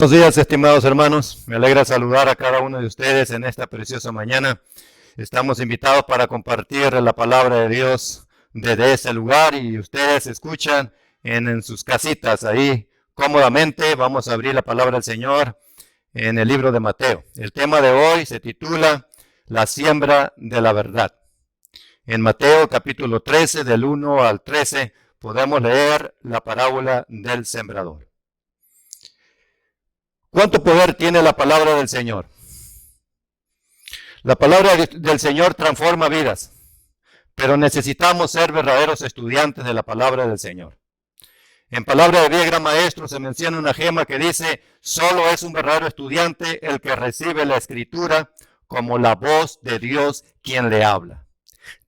Buenos días, estimados hermanos. Me alegra saludar a cada uno de ustedes en esta preciosa mañana. Estamos invitados para compartir la palabra de Dios desde ese lugar y ustedes escuchan en sus casitas ahí cómodamente. Vamos a abrir la palabra del Señor en el libro de Mateo. El tema de hoy se titula La siembra de la verdad. En Mateo capítulo 13, del 1 al 13, podemos leer la parábola del sembrador. ¿Cuánto poder tiene la palabra del Señor? La palabra del Señor transforma vidas, pero necesitamos ser verdaderos estudiantes de la palabra del Señor. En palabra de Vía Gran Maestro se menciona una gema que dice: solo es un verdadero estudiante el que recibe la Escritura como la voz de Dios quien le habla.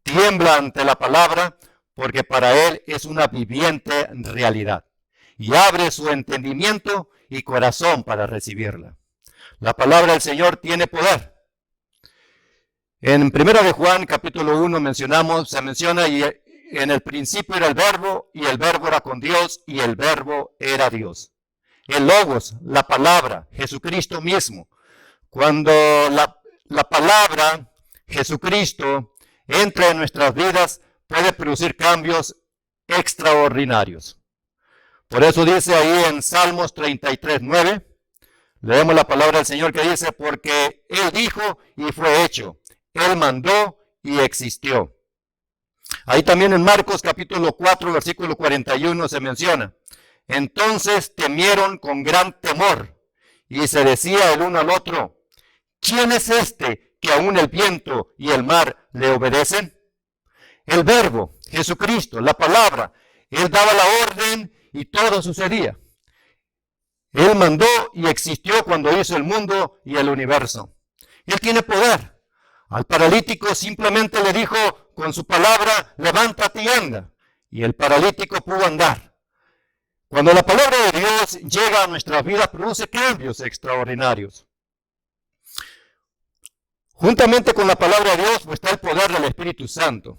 Tiembla ante la palabra porque para él es una viviente realidad y abre su entendimiento y corazón para recibirla. La palabra del Señor tiene poder. En 1 de Juan capítulo 1 se menciona y en el principio era el verbo y el verbo era con Dios y el verbo era Dios. El Logos, la palabra, Jesucristo mismo. Cuando la palabra, Jesucristo, entra en nuestras vidas, puede producir cambios extraordinarios. Por eso dice ahí en Salmos 33:9, leemos la palabra del Señor que dice: porque Él dijo y fue hecho, Él mandó y existió. Ahí también en Marcos capítulo 4, versículo 41 se menciona: entonces temieron con gran temor y se decía el uno al otro: ¿quién es este que aún el viento y el mar le obedecen? El verbo, Jesucristo, la palabra, Él daba la orden y todo sucedía. Él mandó y existió cuando hizo el mundo y el universo. Él tiene poder. Al paralítico simplemente le dijo con su palabra: levántate y anda. Y el paralítico pudo andar. Cuando la palabra de Dios llega a nuestras vidas, produce cambios extraordinarios. Juntamente con la palabra de Dios está el poder del Espíritu Santo.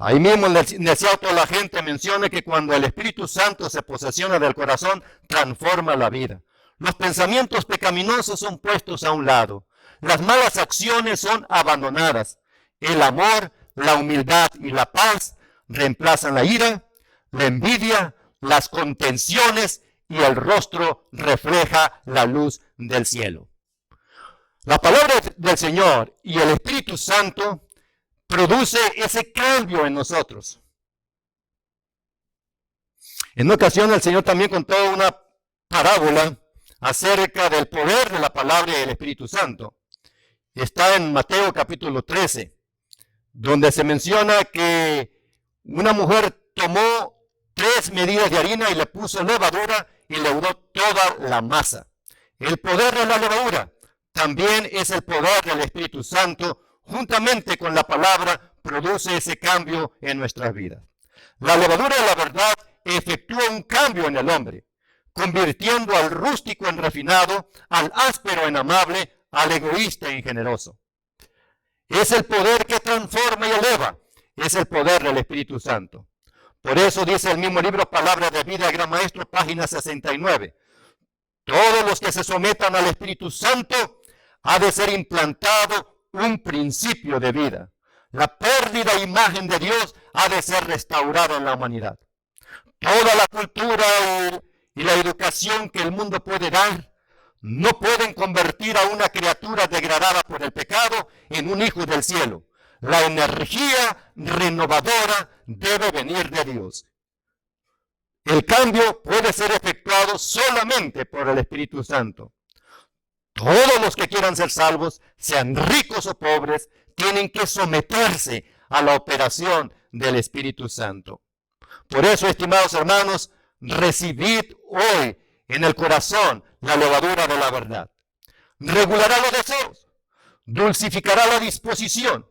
Ahí mismo en el desierto la gente menciona que cuando el Espíritu Santo se posesiona del corazón, transforma la vida. Los pensamientos pecaminosos son puestos a un lado. Las malas acciones son abandonadas. El amor, la humildad y la paz reemplazan la ira, la envidia, las contenciones y el rostro refleja la luz del cielo. La palabra del Señor y el Espíritu Santo produce ese cambio en nosotros. En una ocasión el Señor también contó una parábola acerca del poder de la palabra y el Espíritu Santo. Está en Mateo capítulo 13, donde se menciona que una mujer tomó 3 medidas de harina y le puso levadura y leudó toda la masa. El poder de la levadura también es el poder del Espíritu Santo. Juntamente con la palabra produce ese cambio en nuestras vidas. La levadura de la verdad efectúa un cambio en el hombre, convirtiendo al rústico en refinado, al áspero en amable, al egoísta en generoso. Es el poder que transforma y eleva, es el poder del Espíritu Santo. Por eso dice el mismo libro Palabra de Vida, Gran Maestro, página 69. Todos los que se sometan al Espíritu Santo ha de ser implantado un principio de vida. La perdida imagen de Dios ha de ser restaurada en la humanidad. Toda la cultura y la educación que el mundo puede dar no pueden convertir a una criatura degradada por el pecado en un hijo del cielo. La energía renovadora debe venir de Dios. El cambio puede ser efectuado solamente por el Espíritu Santo. Todos los que quieran ser salvos, sean ricos o pobres, tienen que someterse a la operación del Espíritu Santo. Por eso, estimados hermanos, recibid hoy en el corazón la levadura de la verdad. Regulará los deseos, dulcificará la disposición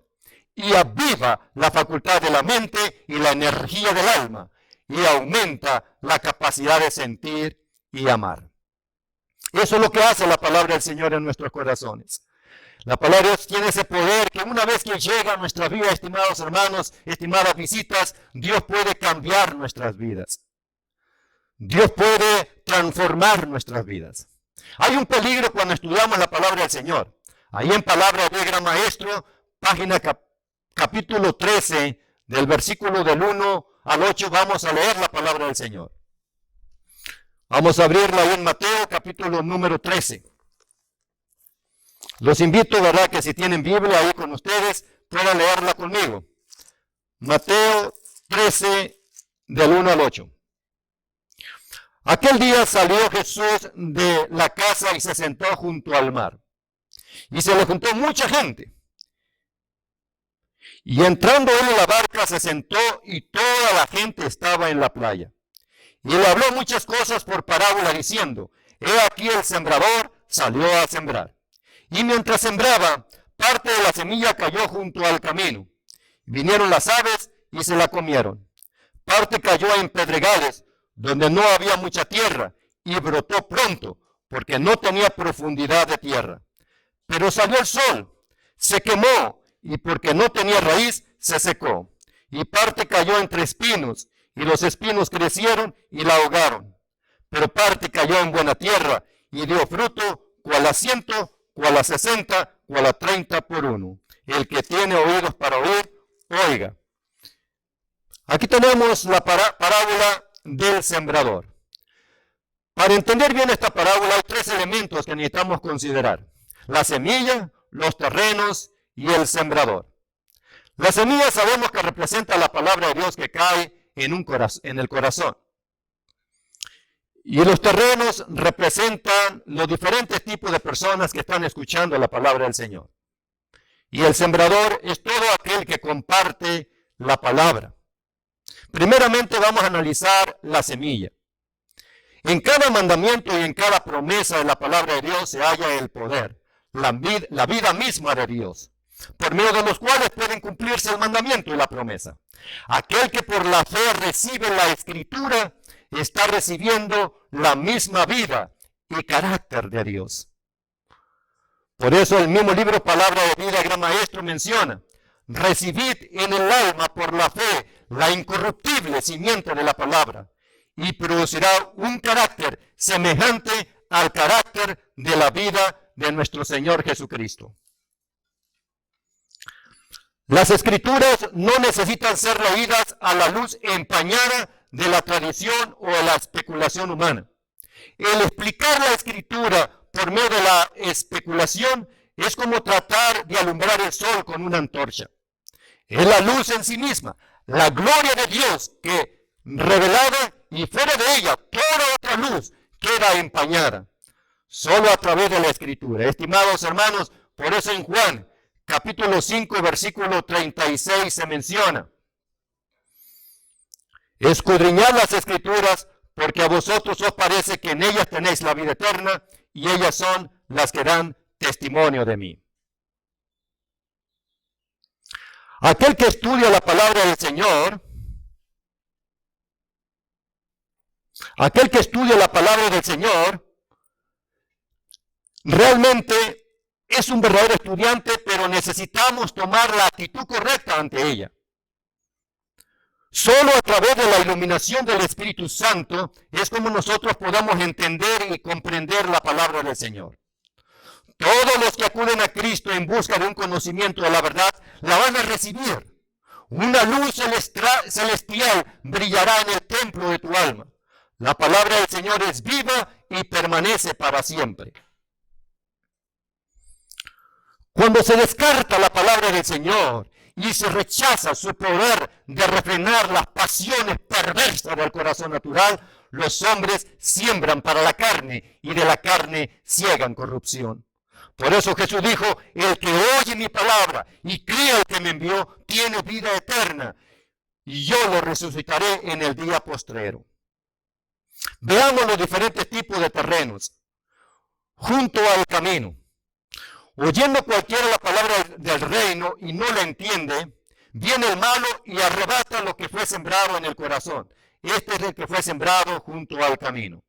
y aviva la facultad de la mente y la energía del alma y aumenta la capacidad de sentir y amar. Eso es lo que hace la palabra del Señor en nuestros corazones. La palabra de Dios tiene ese poder que una vez que llega a nuestra vida, estimados hermanos, estimadas visitas, Dios puede cambiar nuestras vidas. Dios puede transformar nuestras vidas. Hay un peligro cuando estudiamos la palabra del Señor. Ahí en Palabra de Gran Maestro, capítulo 13, del versículo del 1 al 8, vamos a leer la palabra del Señor. Vamos a abrirla ahí en Mateo, capítulo número 13. Los invito, ¿verdad?, que si tienen Biblia ahí con ustedes, puedan leerla conmigo. Mateo 13, del 1 al 8. Aquel día salió Jesús de la casa y se sentó junto al mar. Y se le juntó mucha gente. Y entrando él en la barca se sentó y toda la gente estaba en la playa. Y él habló muchas cosas por parábola diciendo, he aquí el sembrador salió a sembrar. Y mientras sembraba, parte de la semilla cayó junto al camino. Vinieron las aves y se la comieron. Parte cayó en pedregales, donde no había mucha tierra, y brotó pronto, porque no tenía profundidad de tierra. Pero salió el sol, se quemó, y porque no tenía raíz, se secó. Y parte cayó entre espinos, y los espinos crecieron y la ahogaron. Pero parte cayó en buena tierra, y dio fruto, cual a 100, cual a 60, cual a 30 por uno. El que tiene oídos para oír, oiga. Aquí tenemos la parábola del sembrador. Para entender bien esta parábola hay 3 elementos que necesitamos considerar: la semilla, los terrenos y el sembrador. La semilla sabemos que representa la palabra de Dios que cae en el corazón. Y los terrenos representan los diferentes tipos de personas que están escuchando la palabra del Señor. Y el sembrador es todo aquel que comparte la palabra. Primeramente vamos a analizar la semilla. En cada mandamiento y en cada promesa de la palabra de Dios se halla el poder, la vida misma de Dios, por medio de los cuales pueden cumplirse el mandamiento y la promesa. Aquel que por la fe recibe la Escritura está recibiendo la misma vida y carácter de Dios. Por eso el mismo libro Palabra de Vida, Gran Maestro, menciona: recibid en el alma por la fe la incorruptible simiente de la palabra, y producirá un carácter semejante al carácter de la vida de nuestro Señor Jesucristo. Las Escrituras no necesitan ser leídas a la luz empañada de la tradición o de la especulación humana. El explicar la Escritura por medio de la especulación es como tratar de alumbrar el sol con una antorcha. Es la luz en sí misma, la gloria de Dios que revelada, y fuera de ella toda otra luz queda empañada. Solo a través de la Escritura. Estimados hermanos, por eso en Juan capítulo 5, versículo 36 se menciona: escudriñad las Escrituras, porque a vosotros os parece que en ellas tenéis la vida eterna, y ellas son las que dan testimonio de mí. Aquel que estudia la palabra del Señor, realmente es un verdadero estudiante, pero necesitamos tomar la actitud correcta ante ella. Solo a través de la iluminación del Espíritu Santo es como nosotros podamos entender y comprender la palabra del Señor. Todos los que acuden a Cristo en busca de un conocimiento de la verdad, la van a recibir. Una luz celestial brillará en el templo de tu alma. La palabra del Señor es viva y permanece para siempre. Cuando se descarta la palabra del Señor y se rechaza su poder de refrenar las pasiones perversas del corazón natural, los hombres siembran para la carne y de la carne ciegan corrupción. Por eso Jesús dijo: el que oye mi palabra y cree al que me envió tiene vida eterna, y yo lo resucitaré en el día postrero. Veamos los diferentes tipos de terrenos. Junto al camino. Oyendo cualquiera la palabra del reino y no la entiende, viene el malo y arrebata lo que fue sembrado en el corazón. Este es el que fue sembrado junto al camino.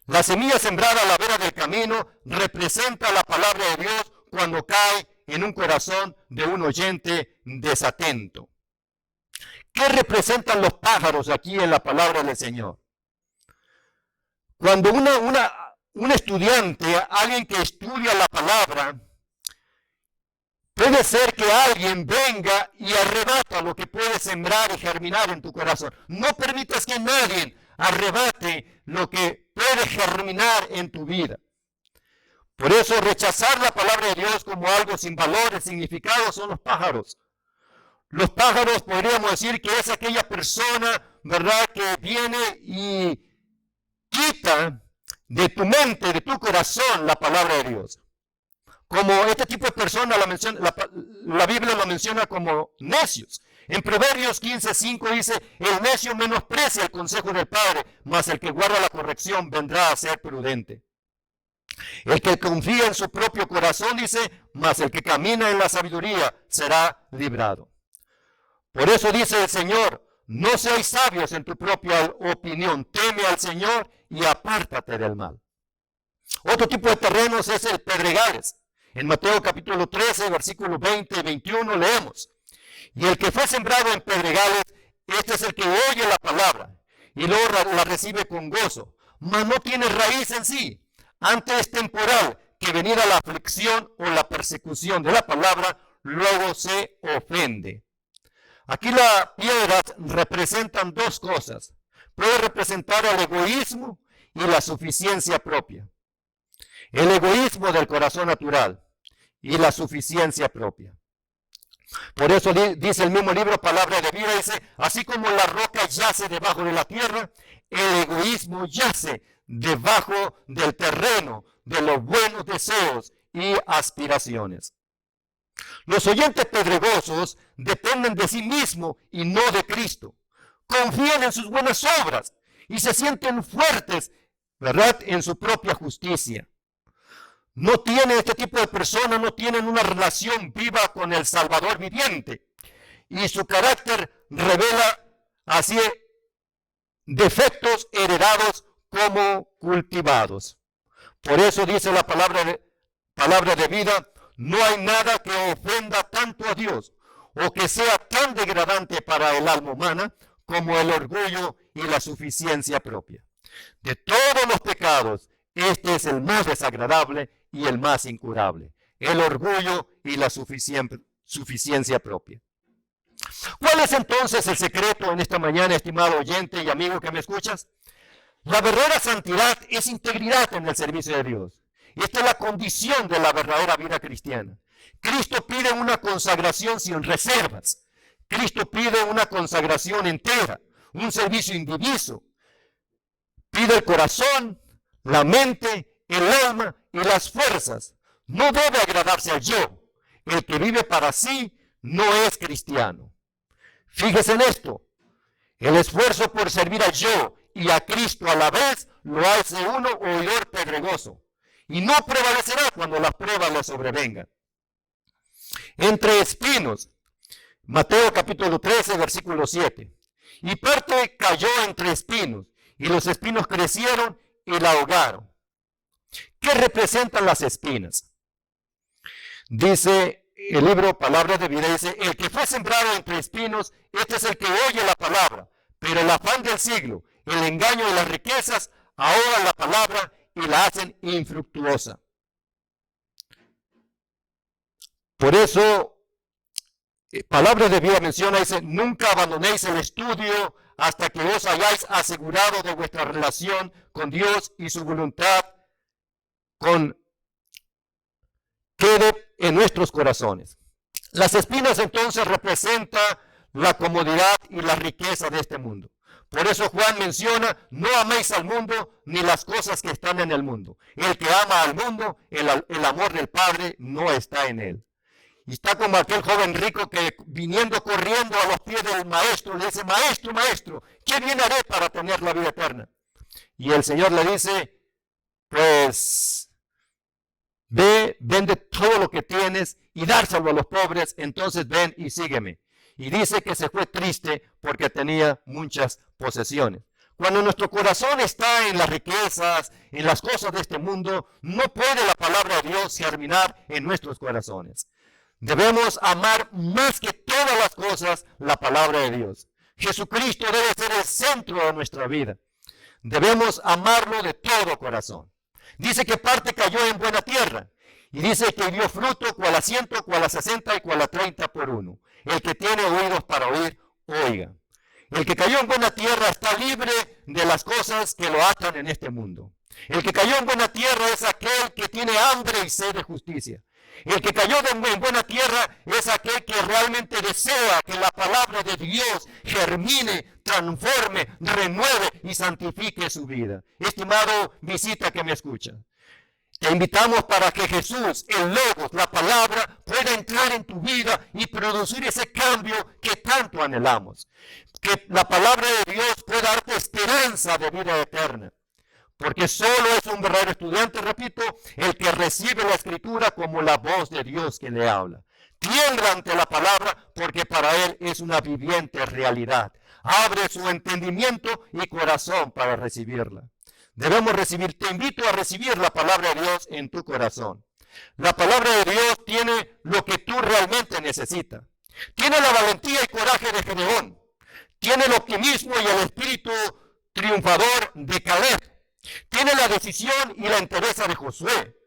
La semilla sembrada a la vera del camino representa la palabra de Dios cuando cae en un corazón de un oyente desatento. ¿Qué representan los pájaros aquí en la palabra del Señor? Cuando un estudiante, alguien que estudia la palabra, puede ser que alguien venga y arrebata lo que puede sembrar y germinar en tu corazón. No permitas que nadie arrebate lo que puede germinar en tu vida. Por eso rechazar la palabra de Dios como algo sin valor, significado, son los pájaros. Los pájaros podríamos decir que es aquella persona, ¿verdad?, que viene y quita de tu mente, de tu corazón, la palabra de Dios. Como este tipo de personas, la Biblia lo menciona como necios. En Proverbios 15:5 dice, el necio menosprecia el consejo del padre, mas el que guarda la corrección vendrá a ser prudente. El que confía en su propio corazón, dice, mas el que camina en la sabiduría será librado. Por eso dice el Señor, no seáis sabios en tu propia opinión, teme al Señor y apártate del mal. Otro tipo de terrenos es el pedregales. En Mateo capítulo 13, versículos 20 y 21 leemos, y el que fue sembrado en pedregales, este es el que oye la palabra y luego la recibe con gozo, mas no tiene raíz en sí. Antes es temporal, que venida la aflicción o la persecución de la palabra, luego se ofende. Aquí las piedras representan dos cosas. Puede representar el egoísmo y la suficiencia propia. El egoísmo del corazón natural y la suficiencia propia. Por eso dice el mismo libro, Palabra de Vida, dice, así como la roca yace debajo de la tierra, el egoísmo yace debajo del terreno de los buenos deseos y aspiraciones. Los oyentes pedregosos dependen de sí mismos y no de Cristo. Confían en sus buenas obras y se sienten fuertes, ¿verdad?, en su propia justicia. No tienen, este tipo de personas no tienen una relación viva con el Salvador viviente. Y su carácter revela así defectos heredados como cultivados. Por eso dice la palabra de vida, no hay nada que ofenda tanto a Dios o que sea tan degradante para el alma humana como el orgullo y la suficiencia propia. De todos los pecados, este es el más desagradable y el más incurable, el orgullo y la suficiencia propia. ¿Cuál es entonces el secreto en esta mañana, estimado oyente y amigo que me escuchas? La verdadera santidad es integridad en el servicio de Dios. Esta es la condición de la verdadera vida cristiana. Cristo pide una consagración sin reservas. Cristo pide una consagración entera, un servicio indiviso. Pide el corazón, la mente, el alma y las fuerzas. No debe agradarse al yo. El que vive para sí no es cristiano. Fíjese en esto. El esfuerzo por servir al yo y a Cristo a la vez lo hace uno oidor pedregoso. Y no prevalecerá cuando las pruebas le sobrevengan. Entre espinos, Mateo capítulo 13, versículo 7. Y parte cayó entre espinos, y los espinos crecieron y la ahogaron. ¿Qué representan las espinas? Dice el libro Palabra de Vida, dice, el que fue sembrado entre espinos, este es el que oye la palabra, pero el afán del siglo, el engaño de las riquezas, ahogan la palabra y la hacen infructuosa. Por eso, Palabra de Vida menciona, dice, nunca abandonéis el estudio hasta que os hayáis asegurado de vuestra relación con Dios y su voluntad quede en nuestros corazones. Las espinas entonces representan la comodidad y la riqueza de este mundo. Por eso Juan menciona, no améis al mundo ni las cosas que están en el mundo. El que ama al mundo, el amor del Padre no está en él. Y está como aquel joven rico que viniendo corriendo a los pies del maestro, le dice, maestro, maestro, ¿qué bien haré para tener la vida eterna? Y el Señor le dice, pues, ve, vende todo lo que tienes y dárselo a los pobres, entonces ven y sígueme. Y dice que se fue triste porque tenía muchas posesiones. Cuando nuestro corazón está en las riquezas, en las cosas de este mundo, no puede la palabra de Dios germinar en nuestros corazones. Debemos amar más que todas las cosas la palabra de Dios. Jesucristo debe ser el centro de nuestra vida. Debemos amarlo de todo corazón. Dice que parte cayó en buena tierra. Y dice que dio fruto, cual a 100, cual a 60 y cual a 30 por uno. El que tiene oídos para oír, oiga. El que cayó en buena tierra está libre de las cosas que lo atan en este mundo. El que cayó en buena tierra es aquel que tiene hambre y sed de justicia. El que cayó en buena tierra es aquel que realmente desea que la palabra de Dios germine, transforme, renueve y santifique su vida. Estimado visita que me escucha, te invitamos para que Jesús, el Logos, la palabra, pueda entrar en tu vida y producir ese cambio que tanto anhelamos. Que la palabra de Dios pueda darte esperanza de vida eterna. Porque solo es un verdadero estudiante, repito, el que recibe la Escritura como la voz de Dios que le habla. Tiembla ante la palabra porque para él es una viviente realidad. Abre su entendimiento y corazón para recibirla. Debemos recibir, te invito a recibir la palabra de Dios en tu corazón. La palabra de Dios tiene lo que tú realmente necesitas. Tiene la valentía y coraje de Gedeón. Tiene el optimismo y el espíritu triunfador de Caleb. Tiene la decisión y la entereza de Josué.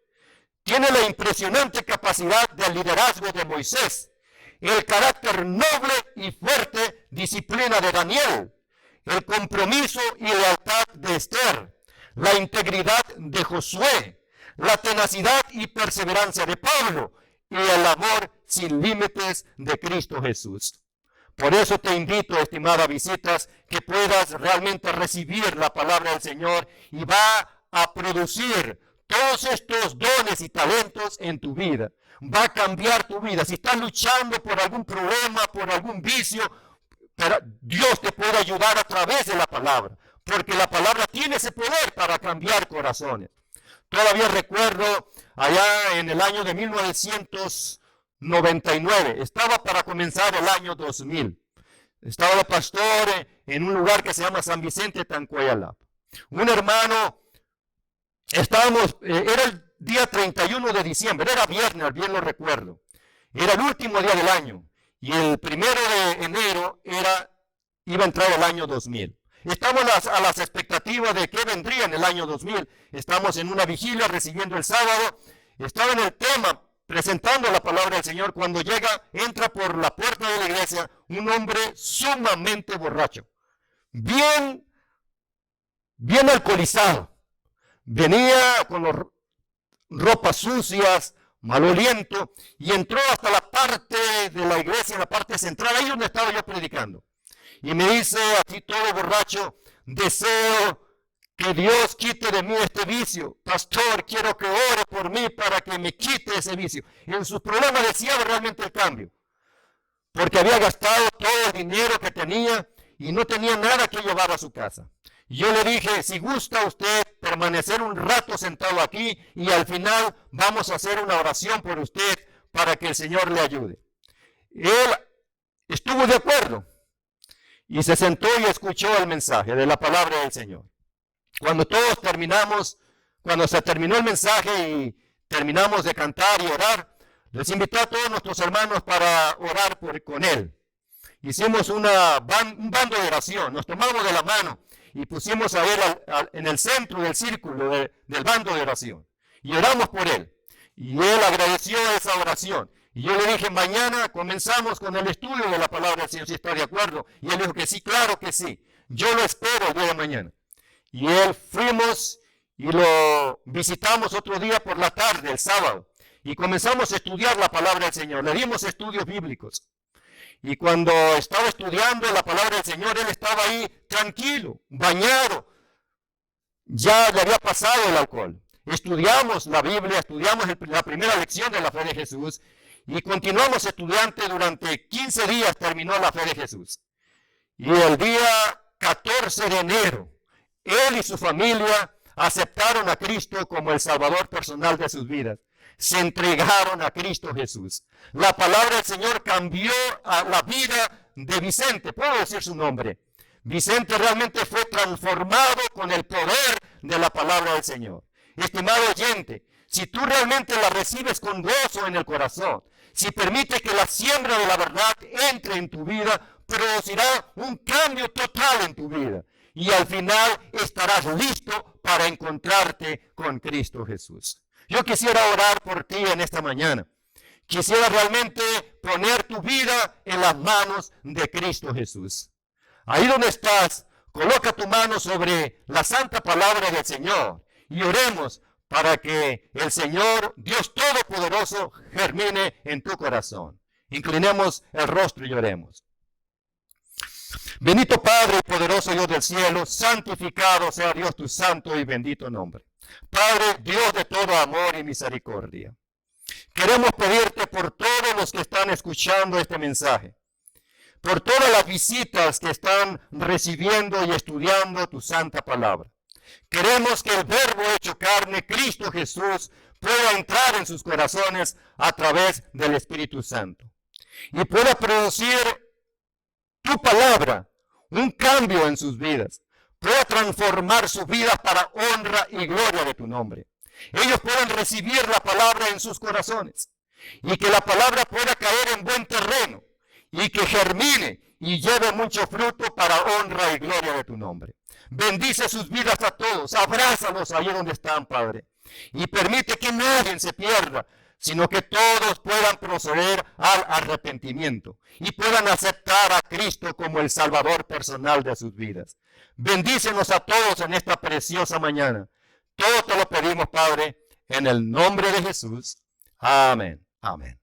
Tiene la impresionante capacidad del liderazgo de Moisés. El carácter noble y fuerte disciplina de Daniel. El compromiso y lealtad de Esther. La integridad de Josué. La tenacidad y perseverancia de Pablo. Y el amor sin límites de Cristo Jesús. Por eso te invito, estimadas visitas, que puedas realmente recibir la palabra del Señor y va a producir todos estos dones y talentos en tu vida. Va a cambiar tu vida. Si estás luchando por algún problema, por algún vicio, pero Dios te puede ayudar a través de la palabra, porque la palabra tiene ese poder para cambiar corazones. Todavía recuerdo allá en el año de 1999, estaba para comenzar el año 2000. Estaba el pastor en un lugar que se llama San Vicente Tancuayalap. Un hermano, era el día 31 de diciembre, era viernes, bien lo recuerdo. Era el último día del año y el 1 de enero iba a entrar el año 2000. Estamos a las expectativas de qué vendría en el año 2000. Estamos en una vigilia recibiendo el sábado. Estaba en el tema, presentando la palabra del Señor, cuando entra por la puerta de la iglesia un hombre sumamente borracho, bien alcoholizado. Venía con ropas sucias, maloliento, y entró hasta la parte de la iglesia, la parte central, ahí donde estaba yo predicando. Y me dice, así todo borracho, deseo que Dios quite de mí este vicio. Pastor, quiero que ore por mí para que me quite ese vicio. Y en sus problemas deseaba realmente el cambio. Porque había gastado todo el dinero que tenía y no tenía nada que llevar a su casa. Y yo le dije, si gusta usted permanecer un rato sentado aquí y al final vamos a hacer una oración por usted para que el Señor le ayude. Él estuvo de acuerdo y se sentó y escuchó el mensaje de la palabra del Señor. Cuando se terminó el mensaje y terminamos de cantar y orar, les invité a todos nuestros hermanos para orar con él. Hicimos un bando de oración, nos tomamos de la mano y pusimos a él en el centro del círculo del bando de oración. Y oramos por él. Y él agradeció esa oración. Y yo le dije, mañana comenzamos con el estudio de la palabra del Señor, si está de acuerdo. Y él dijo que sí, claro que sí. Yo lo espero el día de mañana. Y él fuimos y lo visitamos otro día por la tarde, el sábado. Y comenzamos a estudiar la palabra del Señor. Le dimos estudios bíblicos. Y cuando estaba estudiando la palabra del Señor, él estaba ahí tranquilo, bañado. Ya le había pasado el alcohol. Estudiamos la Biblia, estudiamos la primera lección de la fe de Jesús. Y continuamos estudiando durante 15 días, terminó la fe de Jesús. Y el día 14 de enero, él y su familia aceptaron a Cristo como el Salvador personal de sus vidas. Se entregaron a Cristo Jesús. La palabra del Señor cambió a la vida de Vicente. Puedo decir su nombre. Vicente realmente fue transformado con el poder de la palabra del Señor. Estimado oyente, si tú realmente la recibes con gozo en el corazón, si permite que la siembra de la verdad entre en tu vida, producirá un cambio total en tu vida. y al final estarás listo para encontrarte con Cristo Jesús. Yo quisiera orar por ti en esta mañana. Quisiera realmente poner tu vida en las manos de Cristo Jesús. Ahí donde estás, coloca tu mano sobre la santa palabra del Señor y oremos para que el Señor, Dios Todopoderoso, germine en tu corazón. Inclinemos el rostro y oremos. Bendito Padre, poderoso Dios del cielo, santificado sea Dios tu santo y bendito nombre. Padre, Dios de todo amor y misericordia. Queremos pedirte por todos los que están escuchando este mensaje, por todas las visitas que están recibiendo y estudiando tu santa palabra. Queremos que el Verbo hecho carne, Cristo Jesús, pueda entrar en sus corazones a través del Espíritu Santo y pueda producir tu palabra, un cambio en sus vidas, pueda transformar sus vidas para honra y gloria de tu nombre. Ellos puedan recibir la palabra en sus corazones y que la palabra pueda caer en buen terreno y que germine y lleve mucho fruto para honra y gloria de tu nombre. Bendice sus vidas a todos, abrázalos ahí donde están, Padre, y permite que nadie se pierda, sino que todos puedan proceder al arrepentimiento y puedan aceptar a Cristo como el Salvador personal de sus vidas. Bendícenos a todos en esta preciosa mañana. Todo te lo pedimos, Padre, en el nombre de Jesús. Amén. Amén.